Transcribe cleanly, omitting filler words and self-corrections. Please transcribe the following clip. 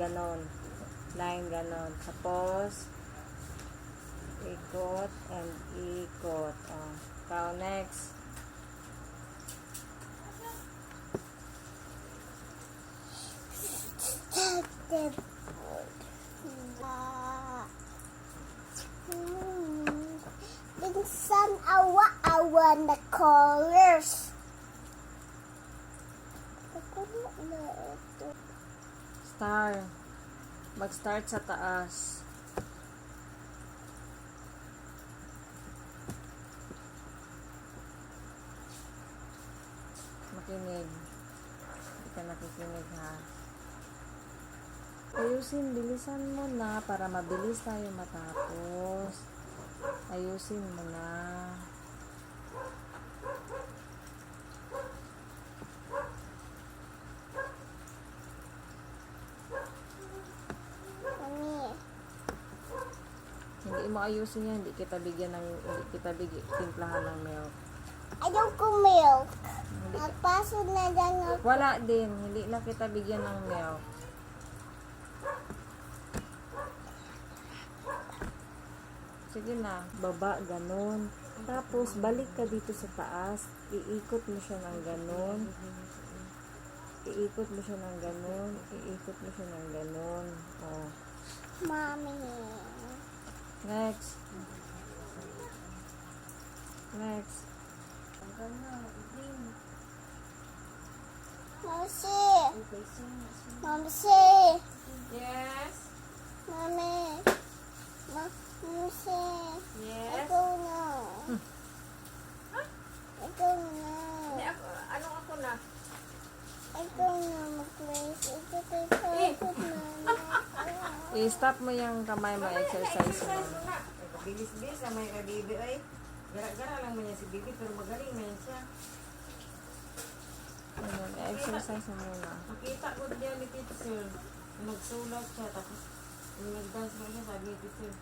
ganon. Line ganon. Tapos, ikot and ikot. Oh. Ikaw, next. Minsan awa-awa na colors. Star. Mag-start sa taas. Makinig. Hindi ka nakikinig, ha? Ayusin, bilisan mo na para mabilis tayo matapos. Ayusin mo na. Mami, Hindi mo ayusin yan. Hindi kita timplahan ng milk. ayaw ko milk. Hindi, Nagpasok na lang ako. wala din. Hindi na kita bigyan ng milk. Sige na, baba, ganun. Tapos, balik ka dito sa taas. Iikot mo siya ng ganun. Iikot mo siya ng ganun. Iikot mo siya ng ganun. Oh. Mami. Next. Next. Mamsi. Mamsi. Yes. Mami. Mamsi. Yes. Ikaw na. Ikaw na. Ako na? Ikaw na mag-race. Ikaw na. I-stop mo yung kamay mo, exercise mo. Bilis-bilis sa may bibi ay. Gara-gara lang man yan si bibi pero magaling na yan siya. Ayan, exercise mo muna. Nakita ko diyan ni teacher. Nagsulat siya tapos nag-dance na siya sabi ni teacher.